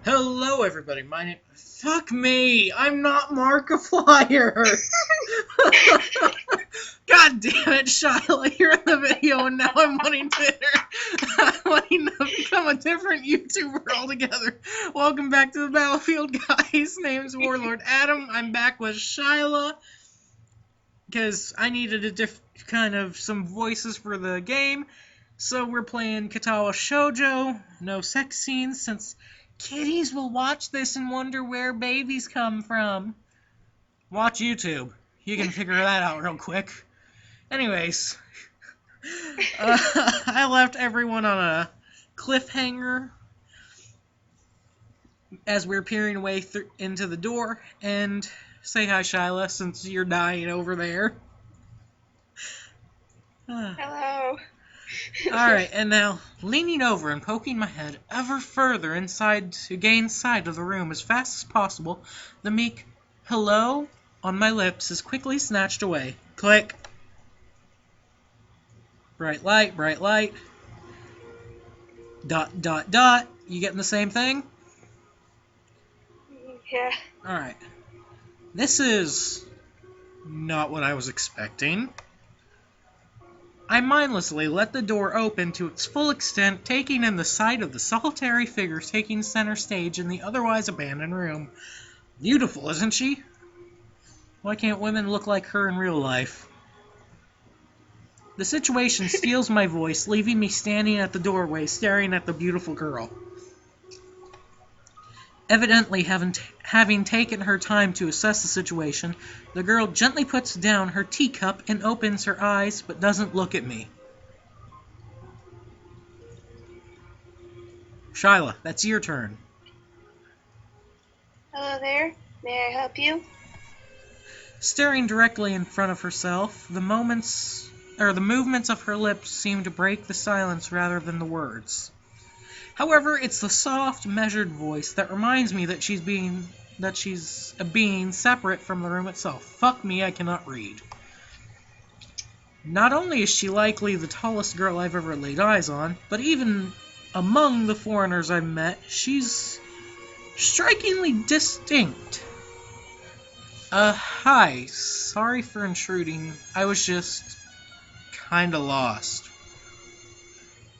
Hello, everybody. My name. Fuck me! I'm not Markiplier! God damn it, Shyla, you're in the video, and now I'm wanting to become a different YouTuber altogether. Welcome back to the battlefield, guys. Name's Warlord Adam. I'm back with Shyla, because I needed some voices for the game. So we're playing Katawa Shoujo. No sex scenes, since kiddies will watch this and wonder where babies come from. Watch YouTube. You can figure that out real quick. Anyways, I left everyone on a cliffhanger as we're peering away into the door. And say hi, Shyla, since you're dying over there. Hello. Alright, and now, leaning over and poking my head ever further inside to gain sight of the room as fast as possible, the meek hello on my lips is quickly snatched away. Click. Bright light, bright light. Dot, dot, dot. You getting the same thing? Yeah. Alright. This is not what I was expecting. I mindlessly let the door open to its full extent, taking in the sight of the solitary figure taking center stage in the otherwise abandoned room. Beautiful, isn't she? Why can't women look like her in real life? The situation steals my voice, leaving me standing at the doorway staring at the beautiful girl. Evidently having taken her time to assess the situation, the girl gently puts down her teacup and opens her eyes, but doesn't look at me. Shyla, that's your turn. Hello there. May I help you? Staring directly in front of herself, the movements of her lips seem to break the silence rather than the words. However, it's the soft, measured voice that reminds me that she's a being separate from the room itself. Fuck me, I cannot read. Not only is she likely the tallest girl I've ever laid eyes on, but even among the foreigners I've met, she's strikingly distinct. Hi. Sorry for intruding. I was just kinda lost.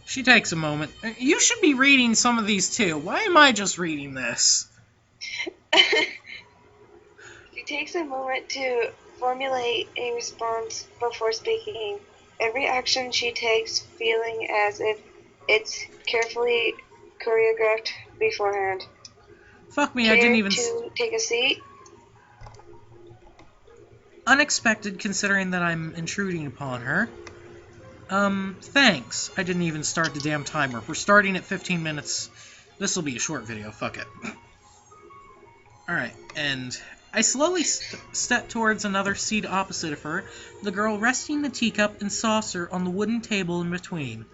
She takes a moment. You should be reading some of these too. Why am I just reading this? She takes a moment to formulate a response before speaking. Every action she takes feeling as if it's carefully choreographed beforehand. Fuck me, Care I didn't even... to take a seat? Unexpected, considering that I'm intruding upon her. Thanks. I didn't even start the damn timer. We're starting at 15 minutes. This'll be a short video, fuck it. Alright, and I slowly step towards another seat opposite of her, the girl resting the teacup and saucer on the wooden table in between.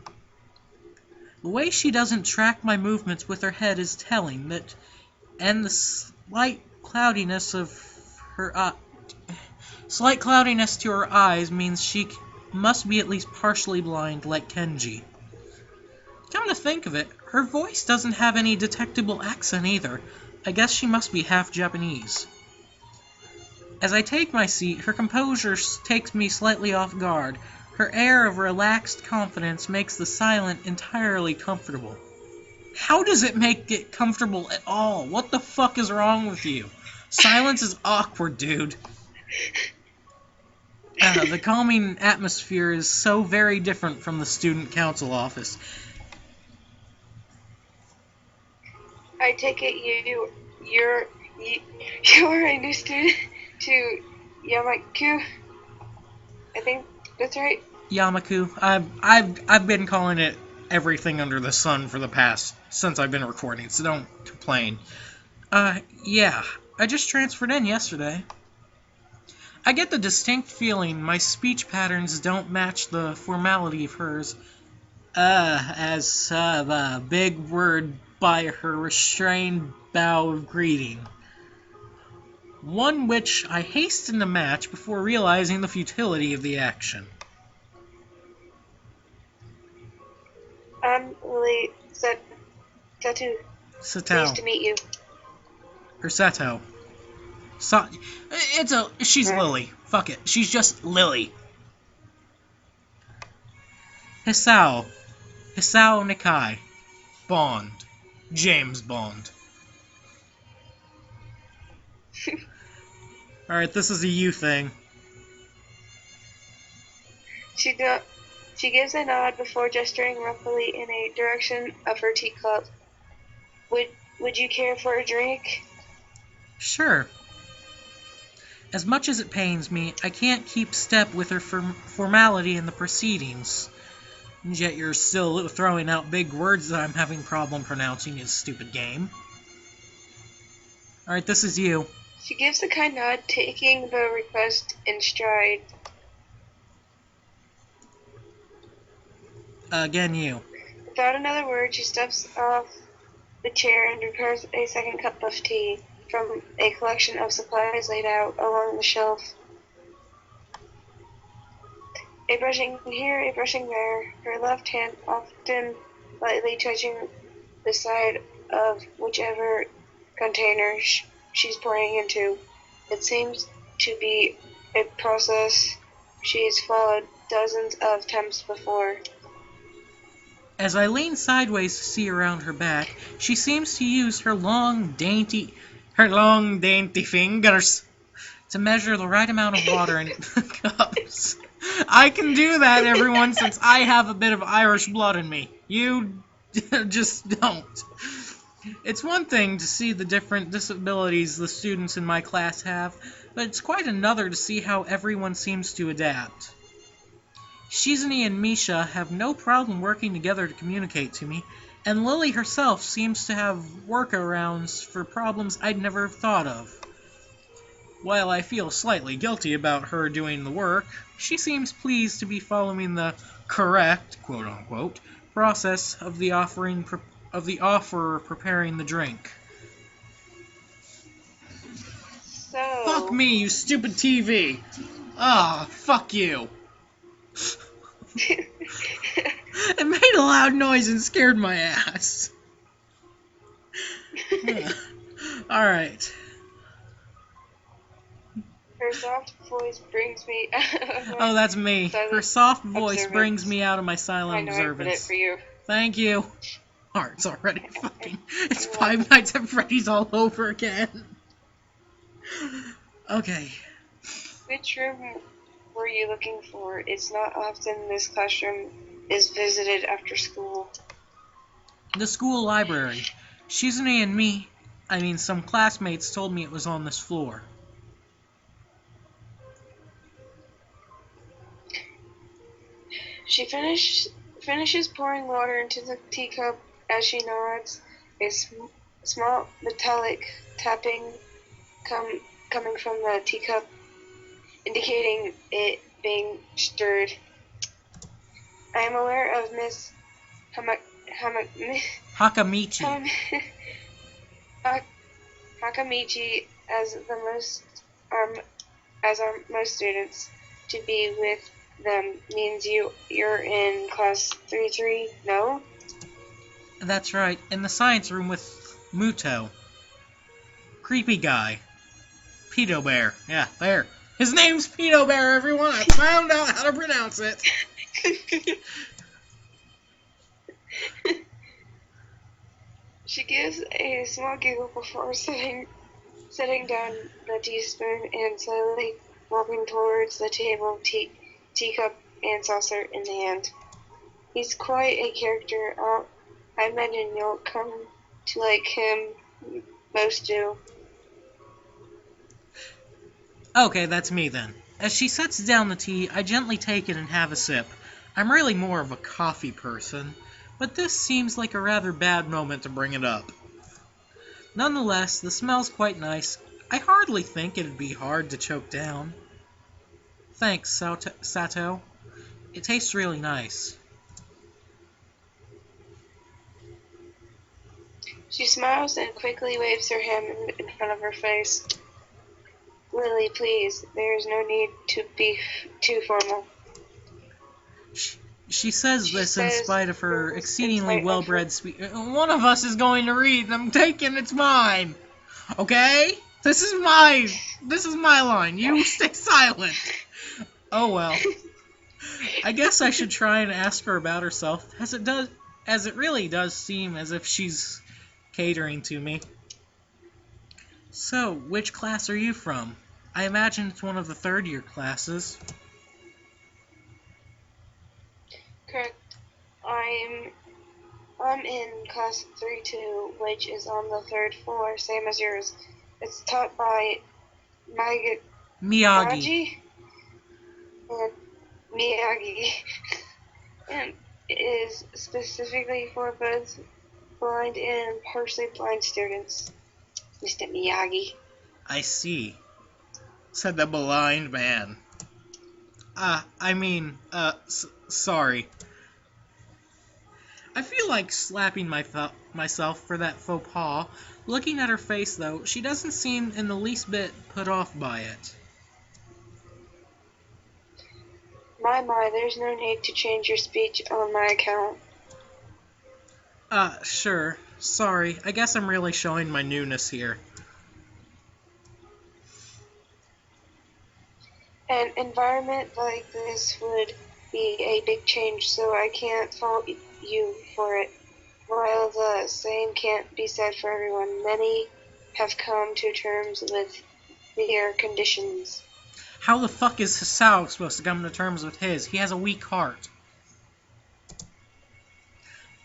The way she doesn't track my movements with her head is telling, and the slight cloudiness to her eyes means she must be at least partially blind, like Kenji. Come to think of it, her voice doesn't have any detectable accent either. I guess she must be half Japanese. As I take my seat, her composure takes me slightly off guard. Her air of relaxed confidence makes the silent entirely comfortable. How does it make it comfortable at all? What the fuck is wrong with you? Silence is awkward, dude. The calming atmosphere is so very different from the student council office. I take it you're a new student to Yamaku. I think that's right. Yamaku. I've been calling it everything under the sun for the past since I've been recording, so don't complain. Yeah. I just transferred in yesterday. I get the distinct feeling my speech patterns don't match the formality of hers. As a big word by her restrained bow of greeting. One which I hasten to match before realizing the futility of the action. I'm Lily Satu. Pleased Sato. to meet you. Or Sato. She's Lily. Fuck it. She's just Lily. Hisao. Hisao Nikai. Bond. James Bond. Alright, this is a you thing. She gives a nod before gesturing roughly in a direction of her teacup. Would you care for a drink? Sure. As much as it pains me, I can't keep step with her formality in the proceedings. And yet you're still throwing out big words that I'm having problem pronouncing, you stupid game. Alright, this is you. She gives a kind nod, taking the request in stride. Again, you. Without another word, she steps off the chair and prepares a second cup of tea from a collection of supplies laid out along the shelf. A brushing here, a brushing there, her left hand often lightly touching the side of whichever container she's pouring into. It seems to be a process she has followed dozens of times before. As I lean sideways to see around her back, she seems to use her long, dainty fingers to measure the right amount of water in cups. I can do that, everyone, since I have a bit of Irish blood in me. You just don't. It's one thing to see the different disabilities the students in my class have, but it's quite another to see how everyone seems to adapt. Shizune and Misha have no problem working together to communicate to me, and Lily herself seems to have workarounds for problems I'd never thought of. While I feel slightly guilty about her doing the work, she seems pleased to be following the correct, quote-unquote, process of the offerer preparing the drink. So... Fuck me, you stupid TV! Ah, fuck you! It made a loud noise and scared my ass. Alright. Her soft voice brings me out of Oh, that's me. Her soft voice observance. brings me out of my silent I know I did it observance. for you. Thank you. Heart's already fucking... It's Five Nights at Freddy's all over again. Okay. Which room were you looking for? It's not often this classroom is visited after school. The school library. Shizune and some classmates told me it was on this floor. She finishes pouring water into the teacup as she nods, a small metallic tapping coming from the teacup, indicating it being stirred. I am aware of Miss Hakamichi. Hakamichi as are most students. To be with them means you're in class 3-3, no? That's right, in the science room with Muto. Creepy guy. Pedo Bear. Yeah, there. His name's Pedo Bear, everyone! I found out how to pronounce it! She gives a small giggle before setting down the teaspoon and slowly walking towards the table, teacup and saucer in hand. He's quite a character. I imagine you'll come to like him. Most do. Okay, that's me then. As she sets down the tea, I gently take it and have a sip. I'm really more of a coffee person, but this seems like a rather bad moment to bring it up. Nonetheless, the smell's quite nice. I hardly think it'd be hard to choke down. Thanks, Sato. It tastes really nice. She smiles and quickly waves her hand in front of her face. Lily, please, there is no need to be too formal. She says She this in says spite of her this in exceedingly spite of well-bred speech. One of us is going to read, and I'm taking it's mine. Okay? This is my line. You stay silent. Oh well. I guess I should try and ask her about herself, as it really does seem as if she's catering to me. So, which class are you from? I imagine it's one of the third-year classes. Correct. I'm in class 3-2, which is on the third floor, same as yours. It's taught by Miyagi. and Miyagi, and it is specifically for both blind and partially blind students. Mr. Miyagi. I see, said the blind man. Sorry. I feel like slapping myself for that faux pas. Looking at her face, though, she doesn't seem in the least bit put off by it. My, there's no need to change your speech on my account. Sure. Sorry, I guess I'm really showing my newness here. An environment like this would be a big change, so I can't fault you for it. While the same can't be said for everyone, many have come to terms with their conditions. How the fuck is Hisao supposed to come to terms with his? He has a weak heart.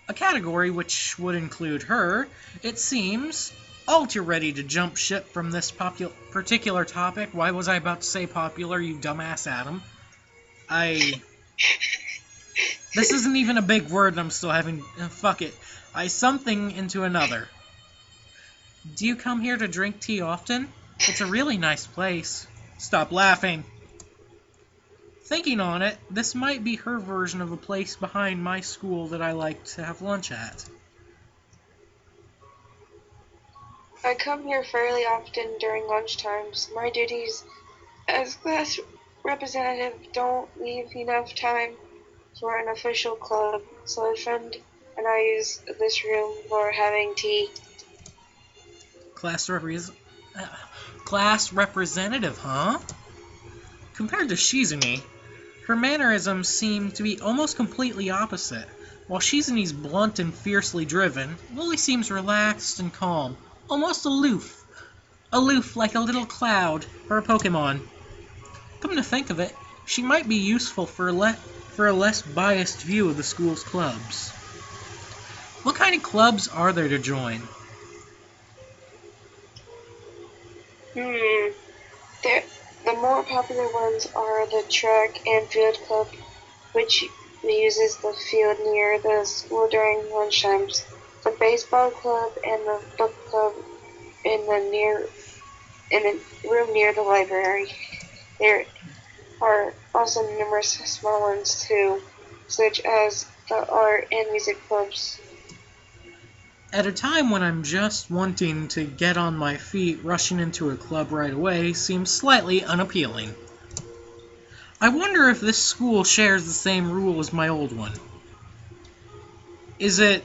A category which would include her, it seems. All too ready to jump ship from this particular topic. Why was I about to say popular, you dumbass Adam? This isn't even a big word and I'm still having... fuck it. I something into another. Do you come here to drink tea often? It's a really nice place. Stop laughing. Thinking on it, this might be her version of a place behind my school that I like to have lunch at. I come here fairly often during lunchtimes. My duties as class representative don't leave enough time for an official club, so a friend and I use this room for having tea. Class representative, huh? Compared to Shizune, her mannerisms seem to be almost completely opposite. While Shizune's blunt and fiercely driven, Lily seems relaxed and calm, almost aloof. Aloof like a little cloud or a Pokemon. Come to think of it, she might be useful for a less biased view of the school's clubs. What kind of clubs are there to join? The more popular ones are the track and field club, which uses the field near the school during lunchtimes, the baseball club, and the book club in the room near the library. There are also numerous small ones too, such as the art and music clubs. At a time when I'm just wanting to get on my feet, rushing into a club right away seems slightly unappealing. I wonder if this school shares the same rule as my old one. Is it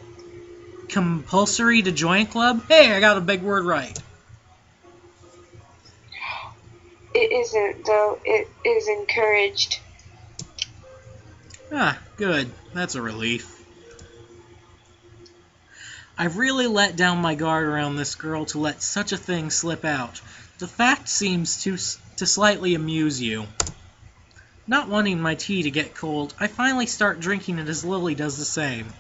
compulsory to join a club? Hey, I got a big word right. It isn't, though. It is encouraged. Ah, good. That's a relief. I've really let down my guard around this girl to let such a thing slip out. The fact seems to slightly amuse you. Not wanting my tea to get cold, I finally start drinking it as Lily does the same.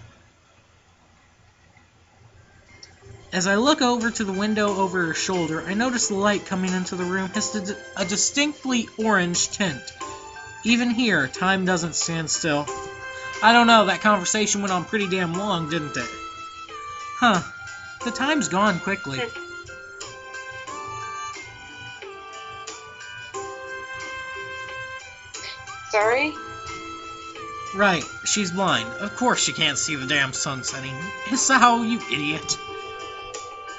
As I look over to the window over her shoulder, I notice the light coming into the room has a distinctly orange tint. Even here, time doesn't stand still. I don't know, that conversation went on pretty damn long, didn't it? Huh. The time's gone quickly. Sorry? Right, she's blind. Of course she can't see the damn sun setting. Hisao, you idiot.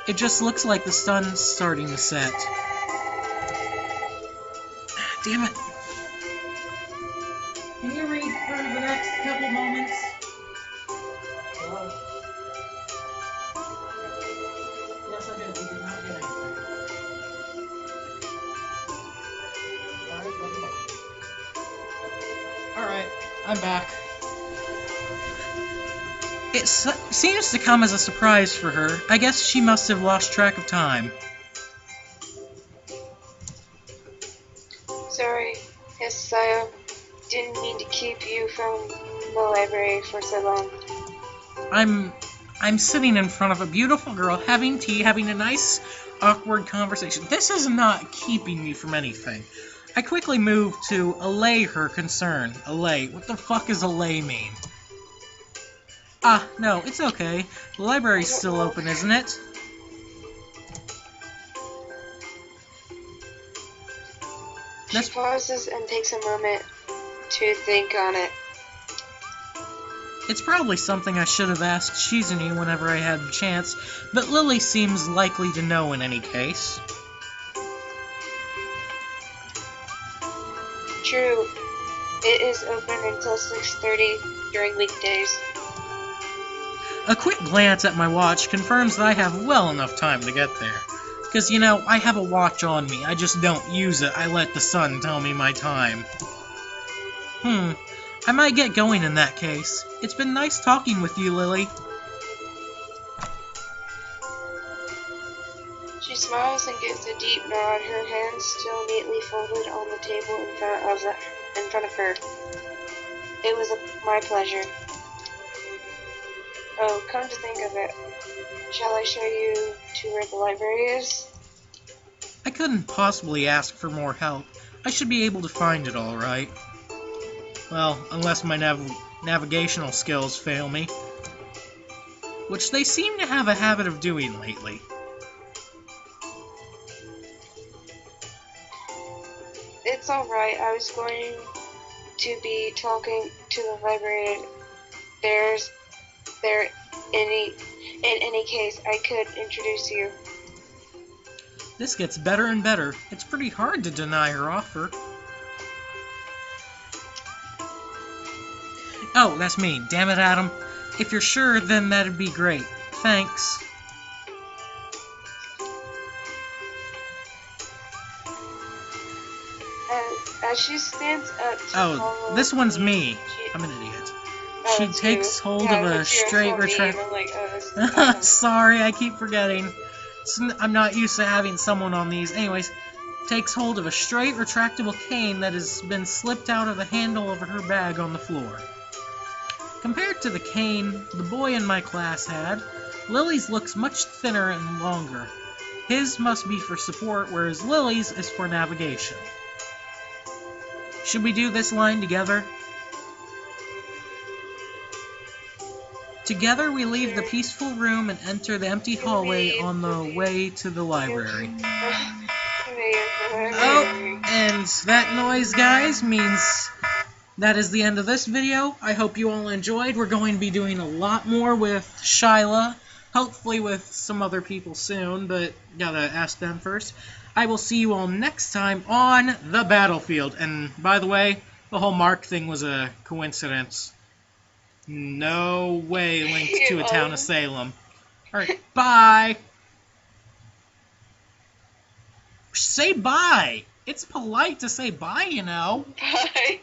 It just looks like the sun's starting to set. Damn it. Can you read for the next couple moments? I'm back. It seems to come as a surprise for her. I guess she must have lost track of time. Sorry, Miss Sayo. Didn't mean to keep you from the library for so long. I'm sitting in front of a beautiful girl, having tea, having a nice, awkward conversation. This is not keeping me from anything. I quickly moved to allay her concern. Allay. What the fuck does allay mean? Ah, no, it's okay. The library's still open, isn't it? She pauses and takes a moment to think on it. It's probably something I should have asked Shizune whenever I had the chance, but Lily seems likely to know in any case. True. It is open until 6:30 during weekdays. A quick glance at my watch confirms that I have well enough time to get there. Because, you know, I have a watch on me, I just don't use it, I let the sun tell me my time. I might get going in that case. It's been nice talking with you, Lily. She smiles and gives a deep nod, her hands still neatly folded on the table in front of her. It was my pleasure. Oh, come to think of it, shall I show you to where the library is? I couldn't possibly ask for more help. I should be able to find it all right. Well, unless my navigational skills fail me. Which they seem to have a habit of doing lately. It's alright, I was going to be talking to the librarian. In any case, I could introduce you. This gets better and better. It's pretty hard to deny her offer. Oh, that's me. Damn it, Adam. If you're sure, then that'd be great. Thanks. As she stands up to Oh, this one's me. I'm an idiot. She takes hold of a straight retractable... Sorry, I keep forgetting. I'm not used to having someone on these. Anyways, takes hold of a straight retractable cane that has been slipped out of the handle of her bag on the floor. Compared to the cane the boy in my class had, Lily's looks much thinner and longer. His must be for support, whereas Lily's is for navigation. Should we do this line together? Together we leave the peaceful room and enter the empty hallway on the way to the library. Oh, and that noise, guys, means that is the end of this video. I hope you all enjoyed. We're going to be doing a lot more with Shyla, hopefully with some other people soon, but gotta ask them first. I will see you all next time on the battlefield. And by the way, the whole Mark thing was a coincidence. No way linked to a town of Salem. Alright, bye! Say bye! It's polite to say bye, you know. Bye.